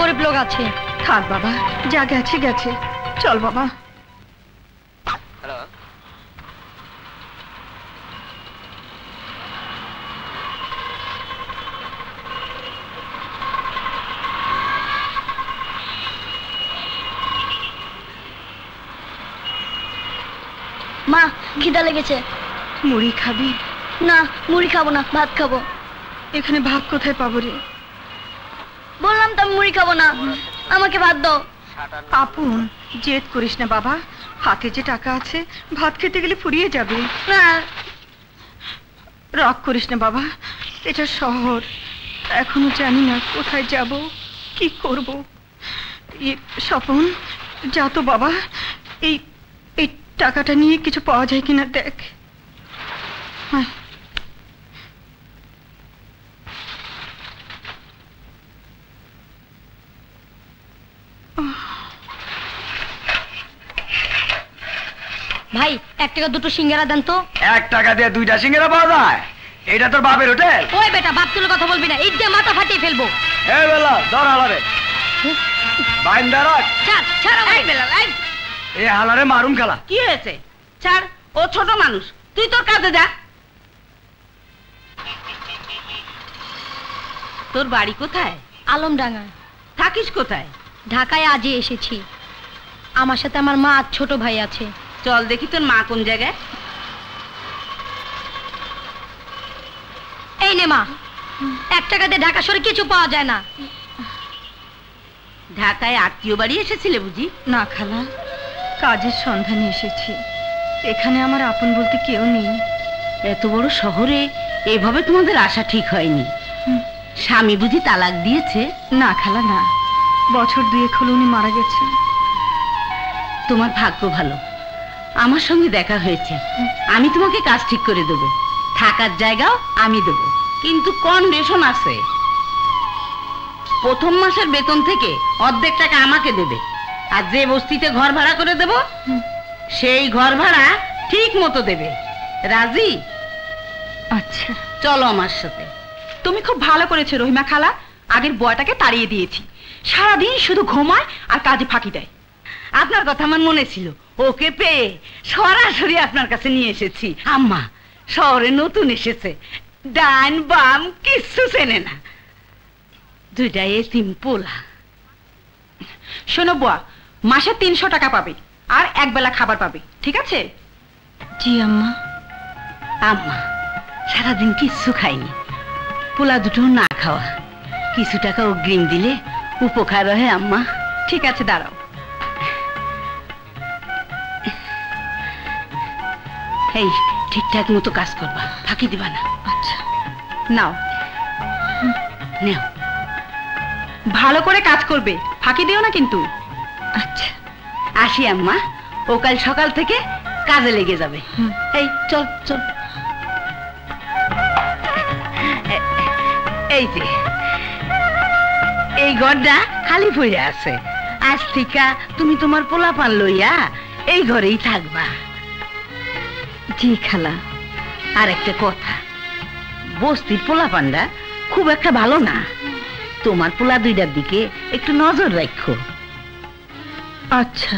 গরিব লোক আছে। থাক বাবা, যা গেছে গেছে, চল বাবা। মা খিদা লেগেছে। মুড়ি খাবি? না, মুড়ি খাবো না, ভাত খাবো। এখানে ভাত কোথায় পাবো রে? বললাম তো আমি মুড়ি খাবো না, আমাকে ভাত দাও। আপন জেদ করিস না বাবা, হাতে যে টাকা আছে ভাত খেতে গেলে ফুরিয়ে যাবে। না, রাগ করিস না বাবা, এটা শহর, এখনো জানি না কোথায় যাব, কি করব। স্বপন যা তো বাবা, এই এই টাকাটা নিয়ে কিছু পাওয়া যায় কিনা দেখ। ভাই 1 টাকা দুটো সিঙ্গারা দেন তো। 1 টাকা দিয়ে 2টা সিঙ্গারা পাওয়া যায়? এটা তোর বাপের হোটেল? ওই বেটা, বাপ তুলে কথা বলবি না, ইট দিয়ে মাথা ফাটিয়ে ফেলবো। এই বেলা ধর হালারে, বাইন্দা রাখ। ছাড় ছাড় ভাই। বেলা লাই, এই হালারে মারুম খেলা। কি হয়েছে? ছাড়, ও ছোট মানুষ, তুই তোর কাজে যা। তোর বাড়ি কোথায়? আলমডাঙ্গা। থাকিস কোথায়? ঢাকায় আজই এসেছি, আমার সাথে আমার মা আর ছোট ভাই আছে। চল দেখি তোর মা কোন জায়গায়। এই নে মা, 1 টাকা দিয়ে ঢাকা শহরে কিছু পাওয়া যায় না। ঢাকায় আত্মীয় বাড়ি এসেছিলে বুঝি? না খালা, কাজের সন্ধানে এসেছি, এখানে আমার আপন বলতে কেউ নেই। এত বড় শহরে এভাবে তোমাদের আসা ঠিক হয়নি। স্বামী বুঝি তালাক দিয়েছে? না খালা না, বছর 2 হলো উনি মারা গেছেন। তোমার ভাগ্য ভালো, আমার সঙ্গে দেখা হয়েছে। আমি তোমাকে কাজ ঠিক করে দেবো, থাকার জায়গাও আমি দেবো, কিন্তু কন্ডিশন আছে। প্রথম মাসের বেতন থেকে অর্ধেক টাকা আমাকে দেবে, আর যে বস্তিতে ঘর ভাড়া করে দেব সেই ঘর ভাড়া ঠিক মতো দেবে। রাজি? আচ্ছা চলো আমার সাথে। তুমি খুব ভালো করেছো রহিমা খালা, আগের বয়টাকে তাড়িয়ে দিয়েছি, সারাদিন শুধু ঘুমায় আর কাজে ফাঁকি দেয়। আপনার কথা আমার মনে ছিল, ওকে পেয়ে সরাসরি আপনার কাছে নিয়ে এসেছি। আম্মা শহরে নতুন এসেছে, ডান বাম কিচ্ছু চেনে না, 2টা এতিম পোলা। শোনো বুয়া, মাসে 300 টাকা পাবে আর 1 বেলা খাবার পাবে, ঠিক আছে? জি আম্মা। আম্মা সারাদিন কিচ্ছু খাইনি, পোলা দুটো না খাওয়া, কিছু টাকা অগ্রিম দিলে উপকার হয় আম্মা। ঠিক আছে দাঁড়াও। এই ঠিকঠাক মতো কাজ করবা, ফাঁকি দিবা না। আচ্ছা নাও, নেও। ভালো করে কাজ করবে, ফাঁকি দিও না কিন্তু। আচ্ছা আসি আম্মা, ও কাল সকাল থেকে কাজে লেগে যাবে। এই চল চল। এই যে এই ঘরটা খালি পড়ে আছে, আজ থেকে তুমি তোমার পোলাপান লইয়া এই ঘরেই থাকবা। জি খালা। আর একটা কথা, বস্তির পোলাপানটা খুব একটা ভালো না, তোমার পোলা 2টার দিকে একটু নজর রাখো। আচ্ছা।